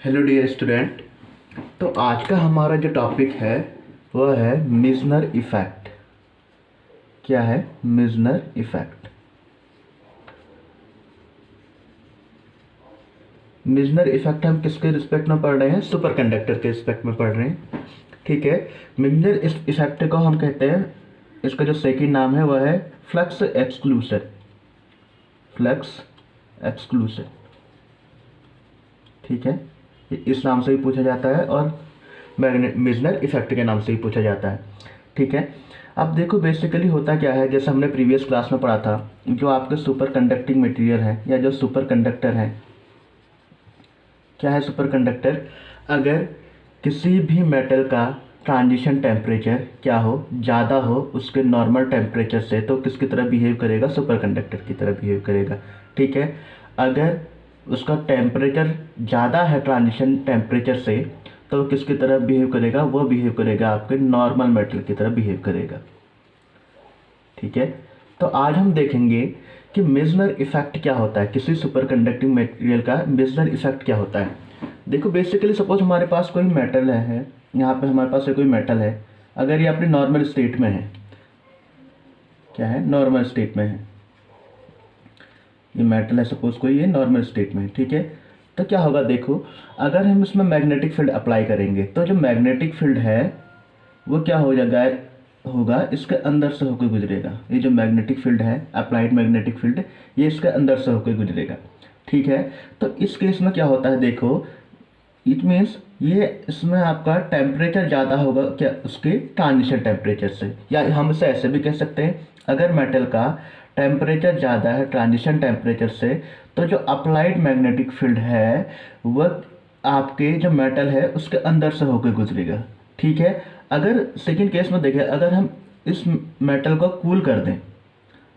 Hello dear student. तो आज का हमारा जो टॉपिक है वह है मिजनर इफ़ेक्ट। क्या है मिजनर इफ़ेक्ट? मिजनर इफ़ेक्ट हम किसके रिस्पेक्ट में पढ़ रहे हैं? सुपर कंडक्टर के रिस्पेक्ट में पढ़ रहे हैं। ठीक है। मिजनर इफ़ेक्ट को हम कहते हैं, इसका जो सेकंड नाम है वह है फ्लक्स एक्सक्लूशन। फ्लक्स एक्सक्लूशन, ठीक है। ये इस नाम से भी पूछा जाता है और मिजनर इफ़ेक्ट के नाम से ही पूछा जाता है। ठीक है। अब देखो बेसिकली होता क्या है, जैसे हमने प्रीवियस क्लास में पढ़ा था, जो आपके सुपर कंडक्टिंग मटेरियल है या जो सुपर कंडक्टर है, क्या है सुपर कंडक्टर? अगर किसी भी मेटल का ट्रांजिशन टेम्परेचर क्या हो, ज़्यादा हो उसके नॉर्मल टेम्परेचर से, तो किसकी तरह बिहेव करेगा? सुपर कंडक्टर की तरह बिहेव करेगा। ठीक है। अगर उसका टेम्परेचर ज़्यादा है ट्रांजिशन टेम्परेचर से, तो किसकी तरह बिहेव करेगा? वो बिहेव करेगा आपके नॉर्मल मेटल की तरह बिहेव करेगा। ठीक है। तो आज हम देखेंगे कि मिजनर इफेक्ट क्या होता है, किसी सुपर कंडक्टिंग मटेरियल का मिजनर इफेक्ट क्या होता है। देखो बेसिकली सपोज हमारे पास कोई मेटल है, यहाँ पे हमारे पास कोई मेटल है, अगर ये अपनी नॉर्मल स्टेट में है, क्या है? नॉर्मल स्टेट में है, ये मेटल है सपोज कोई, ये नॉर्मल स्टेट में है। ठीक है। तो क्या होगा देखो, अगर हम इसमें मैग्नेटिक फील्ड अप्लाई करेंगे तो जो मैग्नेटिक फील्ड है वो क्या हो जाएगा, होगा इसके अंदर से होकर गुजरेगा। ये जो मैग्नेटिक फील्ड है, अप्लाइड मैग्नेटिक फील्ड, ये इसके अंदर से होकर गुजरेगा। ठीक है। तो इस केस में क्या होता है देखो, इट मीन्स ये इसमें आपका टेम्परेचर ज़्यादा होगा क्या, उसके ट्रांजिशन टेम्परेचर से, या हम इसे ऐसे भी कह सकते हैं, अगर मेटल का टेम्परेचर ज़्यादा है ट्रांजिशन टेम्परेचर से, तो जो अप्लाइड मैग्नेटिक फील्ड है वह आपके जो मेटल है उसके अंदर से होकर गुजरेगा। ठीक है। अगर सेकेंड केस में देखें, अगर हम इस मेटल को कूल कर दें,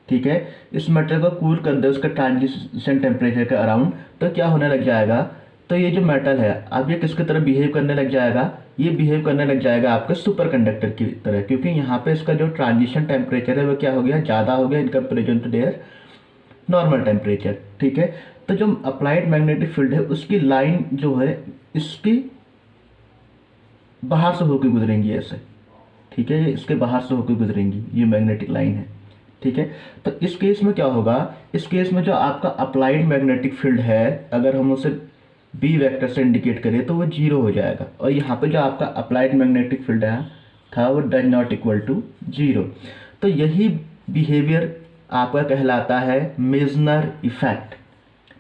ठीक है, इस मेटल को कूल कर दें उसके ट्रांजिशन टेम्परेचर के अराउंड, तो क्या होने लग जाएगा, तो ये जो मेटल है अब ये किसकी तरह बिहेव करने लग जाएगा? ये बिहेव करने लग जाएगा आपके सुपर कंडक्टर की तरह, क्योंकि यहाँ पे इसका जो ट्रांजिशन टेम्परेचर है वो क्या हो गया, ज़्यादा हो गया in comparison to their normal temperature. ठीक है। तो जो अप्लाइड मैग्नेटिक फील्ड है उसकी लाइन जो है इसकी बाहर से होकर गुजरेंगी ऐसे। ठीक है। ये इसके बाहर से होकर गुजरेंगी, ये मैग्नेटिक लाइन है। ठीक है। तो इस केस में क्या होगा, इस केस में जो आपका अप्लाइड मैग्नेटिक फील्ड है, अगर हम उसे बी वेक्टर से इंडिकेट करें तो वो जीरो हो जाएगा, और यहाँ पे जो आपका अप्लाइड मैग्नेटिक फील्ड है था वो does not equal to zero. तो यही बिहेवियर आपका कहलाता है मेजनर इफेक्ट।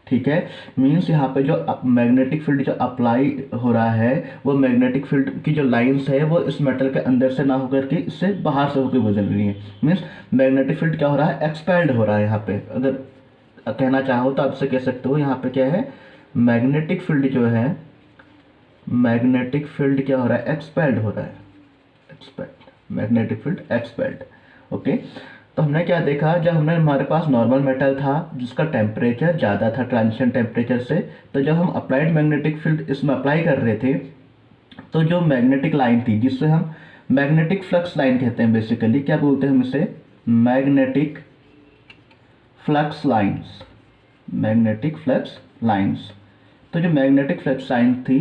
ठीक है। मीन्स यहाँ पे जो मैग्नेटिक फील्ड जो अप्लाई हो रहा है, वो मैग्नेटिक फील्ड की जो लाइंस है वो इस मेटल के अंदर से ना होकर के इससे बाहर से होकर गुजर रही है। मीन्स मैग्नेटिक फील्ड क्या हो रहा है, एक्सपेल्ड हो रहा है। यहाँ पे अगर कहना चाहो तो आप इसे कह सकते हो, यहाँ पे क्या है, मैग्नेटिक फील्ड जो है, मैग्नेटिक फील्ड क्या हो रहा है, एक्सपेल्ड हो रहा है, expelled, magnetic field expelled. Okay. तो हमने क्या देखा, जब हमने हमारे पास नॉर्मल मेटल था जिसका टेम्परेचर ज़्यादा था ट्रांजिशन टेम्परेचर से, तो जब हम अप्लाइड मैग्नेटिक फील्ड इसमें अप्लाई कर रहे थे, तो जो मैग्नेटिक लाइन थी जिससे हम मैग्नेटिक फ्लक्स लाइन कहते हैं, बेसिकली क्या बोलते हैं हम इसे, magnetic flux lines, magnetic flux lines. तो जो मैग्नेटिक फ्लक्स लाइन थी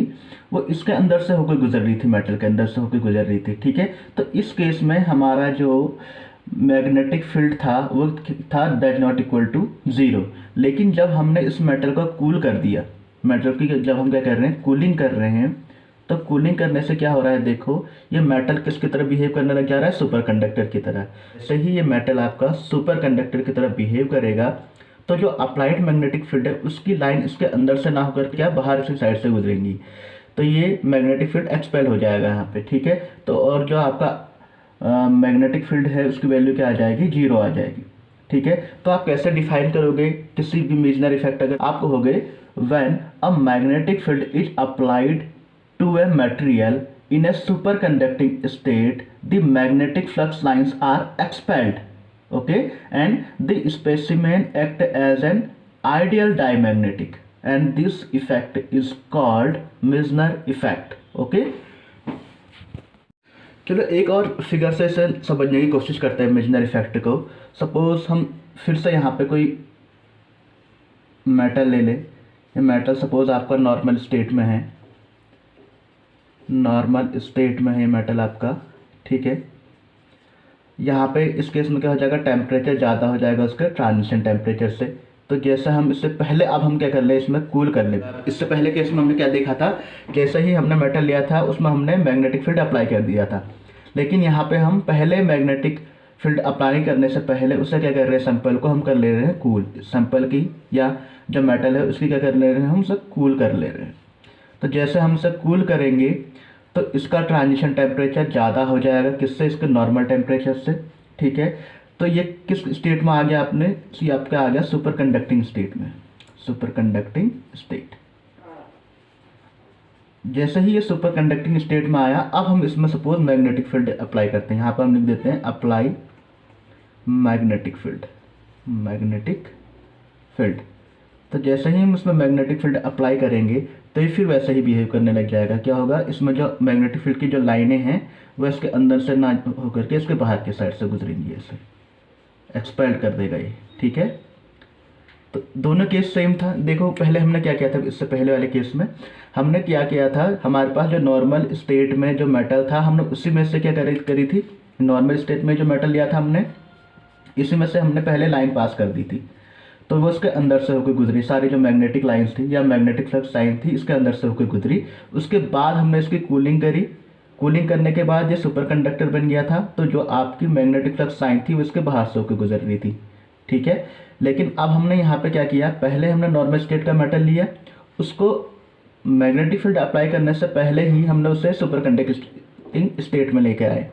वो इसके अंदर से होकर गुजर रही थी, मेटल के अंदर से होकर गुजर रही थी। ठीक है। तो इस केस में हमारा जो मैग्नेटिक फील्ड था वो था that not equal to zero. लेकिन जब हमने इस मेटल को कूल कर दिया, मेटल की जब हम क्या कर रहे हैं, कूलिंग कर रहे हैं, तो कूलिंग करने से क्या हो रहा है देखो, ये मेटल किसकी तरह बिहेव करने लग जा रहा है, सुपर कंडक्टर की तरह। जैसे ही ये मेटल आपका सुपर कंडक्टर की तरह बिहेव करेगा, तो जो अप्लाइड मैग्नेटिक फील्ड है उसकी लाइन इसके अंदर से ना होकर क्या बाहर की साइड से गुजरेंगी, तो ये मैग्नेटिक फील्ड एक्सपेल हो जाएगा यहाँ पे। ठीक है। तो और जो आपका मैग्नेटिक फील्ड है उसकी वैल्यू क्या आ जाएगी, जीरो आ जाएगी। ठीक है। तो आप कैसे डिफाइन करोगे किसी भी मेजनर इफेक्ट, अगर आप कहोगे when a magnetic field is applied to a material in a superconducting state, the magnetic flux lines are expelled, okay, and the specimen act as an ideal diamagnetic, and this effect is called Meissner effect. okay, चलो एक और figure से इसे समझने की कोशिश करते हैं मेजनर इफेक्ट को। सपोज हम फिर से यहाँ पे कोई मेटल ले लें, ये मेटल सपोज आपका नॉर्मल स्टेट में है, नॉर्मल स्टेट में है मेटल आपका, ठीक है। यहाँ पे इस केस में क्या हो जाएगा, टेम्परेचर ज़्यादा हो जाएगा उसके ट्रांजिशन टेम्परेचर से। तो जैसे हम इससे पहले, अब हम क्या कर ले, इसमें कूल कर ले। इससे पहले केस में हमने क्या देखा था, जैसे ही हमने मेटल लिया था उसमें हमने मैग्नेटिक फील्ड अप्लाई कर दिया था। लेकिन यहाँ पे हम पहले मैग्नेटिक फील्ड अप्लाई करने से पहले उससे क्या कर रहे हैं, सैंपल को हम कर ले रहे हैं कूल। सैंपल की या जो मेटल है उसकी क्या कर ले रहे हैं, हम उसे कूल कर ले रहे हैं। तो जैसे हम इसे कूल करेंगे तो इसका ट्रांजिशन टेम्परेचर ज़्यादा हो जाएगा, किससे, इसके नॉर्मल टेम्परेचर से, ठीक है। तो ये किस स्टेट में आ गया, आपने सी आपका आ गया सुपर कंडक्टिंग स्टेट में, सुपर कंडक्टिंग स्टेट। जैसे ही ये सुपर कंडक्टिंग स्टेट में आया, अब हम इसमें सपोज मैग्नेटिक फील्ड अप्लाई करते हैं। यहाँ पर हम लिख देते हैं apply magnetic field, magnetic field. तो जैसे ही हम इसमें मैग्नेटिक फील्ड अप्लाई करेंगे तो ये फिर वैसे ही बिहेव करने लग जाएगा। क्या होगा, इसमें जो मैग्नेटिक फील्ड की जो लाइनें हैं वह इसके अंदर से ना होकर के इसके बाहर के साइड से गुजरेंगी, ऐसे एक्सपेल्ड कर देगा ये, ठीक है। तो दोनों केस सेम था। देखो पहले हमने क्या किया था, इससे पहले वाले केस में हमने क्या किया था, हमारे पास जो नॉर्मल स्टेट में जो मेटल था हमने उसी में से क्या करी थी, नॉर्मल स्टेट में जो मेटल लिया था हमने, इसी में से हमने पहले लाइन पास कर दी थी। तो वो उसके अंदर से होकर गुजरी, सारी जो मैग्नेटिक लाइंस थी या मैग्नेटिक फ्लक्स लाइन थी इसके अंदर से होकर गुजरी। उसके बाद हमने इसकी कूलिंग करी। कूलिंग करने के बाद ये सुपर कंडक्टर बन गया था। तो जो आपकी मैग्नेटिक फ्लक्स लाइन थी वो इसके बाहर से होकर गुजर रही थी, ठीक है। लेकिन अब हमने यहाँ पे क्या किया, पहले हमने नॉर्मल स्टेट का मेटल लिया, उसको मैग्नेटिक फील्ड अप्लाई करने से पहले ही हमने उसे सुपर कंडक्टिंग स्टेट में लेके आए।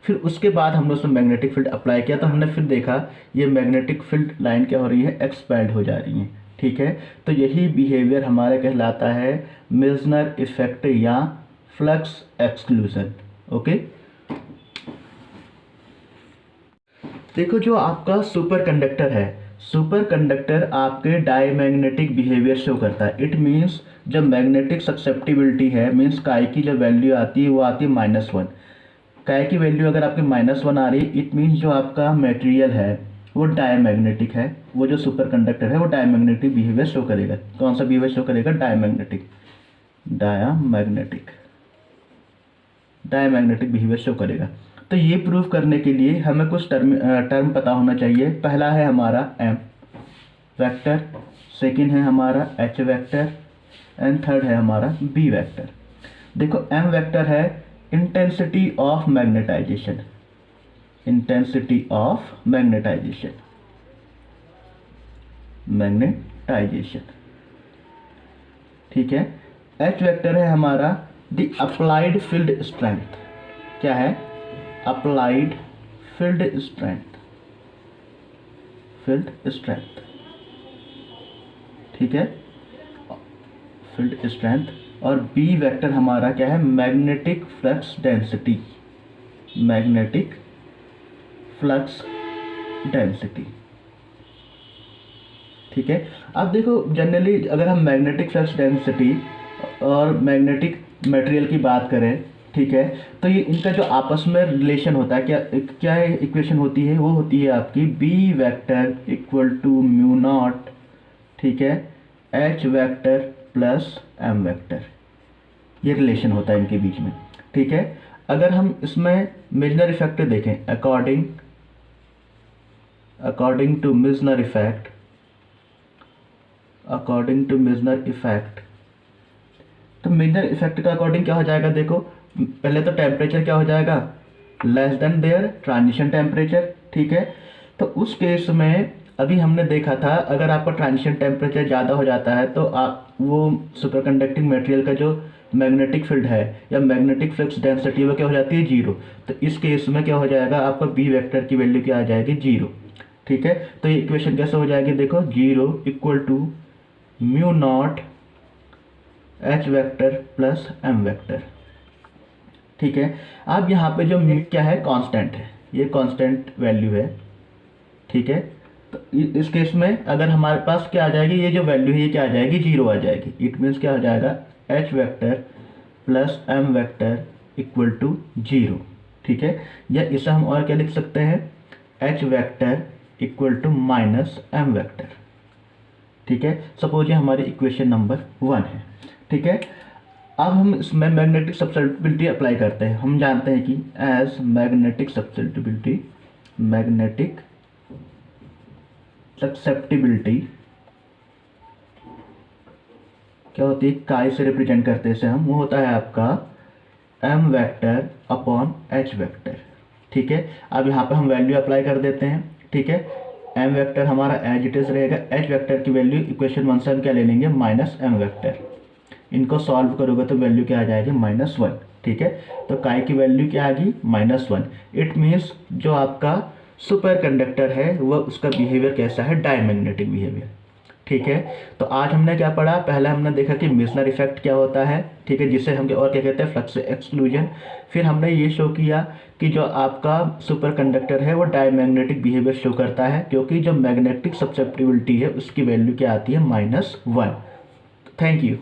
फिर उसके बाद हमने उसमें मैग्नेटिक फील्ड अप्लाई किया तो हमने फिर देखा ये मैग्नेटिक फील्ड लाइन क्या हो रही है, एक्सपेल्ड हो जा रही है, ठीक है। तो यही बिहेवियर हमारा कहलाता है मिल्सनर इफेक्ट या फ्लक्स एक्सक्लूजन, ओके। देखो जो आपका सुपर कंडक्टर है, सुपर कंडक्टर आपके डायमैग्नेटिक बिहेवियर शो करता है। इट मीन्स जब मैग्नेटिक ससेप्टिबिलिटी है, मीन्स काई की जो वैल्यू आती है वो आती है -1। काय की वैल्यू अगर आपकी -1 आ रही है, इट मीन्स जो आपका मटेरियल है वो डायमैग्नेटिक है। वो जो सुपर कंडक्टर है वो डायमैग्नेटिक बिहेवियर शो करेगा। कौन सा बिहेवियर शो करेगा, diamagnetic, diamagnetic, diamagnetic behaviour show करेगा। तो ये प्रूव करने के लिए हमें कुछ टर्म पता होना चाहिए। पहला है हमारा एम वेक्टर, सेकेंड है हमारा एच वेक्टर एंड थर्ड है हमारा बी वेक्टर। देखो एम वेक्टर है intensity of magnetisation, intensity of magnetisation, magnetisation, ठीक है। एच वेक्टर है हमारा द अप्लाइड फील्ड स्ट्रेंथ। क्या है, applied field strength, field strength, ठीक है, फील्ड स्ट्रेंथ। और बी वेक्टर हमारा क्या है, magnetic flux density, magnetic flux density, ठीक है। अब देखो जनरली अगर हम मैग्नेटिक फ्लक्स डेंसिटी और मैग्नेटिक मटेरियल की बात करें, ठीक है, तो ये इनका जो आपस में रिलेशन होता है, क्या क्या इक्वेशन होती है, वो होती है आपकी B vector equal to mu naught, ठीक है, H vector plus M vector. ये रिलेशन होता है इनके बीच में, ठीक है। अगर हम इसमें मिल्सनर इफेक्ट देखें, according to Meissner effect, according to Meissner effect, तो मिल्सनर इफेक्ट का अकॉर्डिंग क्या हो जाएगा, देखो पहले तो टेम्परेचर क्या हो जाएगा, less than their transition temperature, ठीक है। तो उस केस में अभी हमने देखा था अगर आपका ट्रांजिशन टेम्परेचर ज़्यादा हो जाता है तो आप वो सुपर कंडक्टिंग मटेरियल का जो मैग्नेटिक फील्ड है या मैग्नेटिक फ्लक्स डेंसिटी वो क्या हो जाती है, 0। तो इस केस में क्या हो जाएगा, आपका बी वेक्टर की वैल्यू क्या आ जाएगी, 0, ठीक है। तो ये इक्वेशन कैसे हो जाएगी, देखो 0 equal to mu naught H vector plus M vector, ठीक है। अब यहाँ पे जो म्यू क्या है, कांस्टेंट है, ये कांस्टेंट वैल्यू है, ठीक है। तो इस केस में अगर हमारे पास क्या आ जाएगी, ये जो वैल्यू है ये क्या आ जाएगी, 0 आ जाएगी। इट मीन्स क्या हो जाएगा, H vector plus M vector equal to 0, ठीक है। या इसे हम और क्या लिख सकते हैं, H vector equal to minus M vector, ठीक है। सपोज ये हमारी इक्वेशन नंबर 1 है, ठीक है। अब हम इसमें मैग्नेटिक सब्सिटिबिलिटी अप्लाई करते हैं। हम जानते हैं कि एज मैग्नेटिक सब्सिटिबिलिटी क्या होती है, काय से रिप्रेजेंट करते हैं इसे हम, वो होता है आपका m vector upon h vector. ठीक है, अब यहाँ पे हम वैल्यू अप्लाई कर देते हैं। ठीक है, m वेक्टर हमारा एज इट इज रहेगा, h वेक्टर की वैल्यू इक्वेशन 1 से हम क्या ले लेंगे, माइनस m वेक्टर। इनको सॉल्व करोगे तो वैल्यू क्या आ जाएगी, -1। ठीक है, तो काय की वैल्यू क्या आ गई, -1। इट मीन्स जो आपका सुपर कंडक्टर है वो उसका बिहेवियर कैसा है, डायमैग्नेटिक बिहेवियर। ठीक है, तो आज हमने क्या पढ़ा, पहले हमने देखा कि मेसनर इफेक्ट क्या होता है। ठीक है, जिसे हम और क्या कहते हैं, फ्लक्स एक्सक्लूजन। फिर हमने ये शो किया कि जो आपका सुपर कंडक्टर है वो डायमैग्नेटिक बिहेवियर शो करता है, क्योंकि जो मैग्नेटिक सब्सिटिबिलिटी है उसकी वैल्यू क्या आती है, -1। Thank you.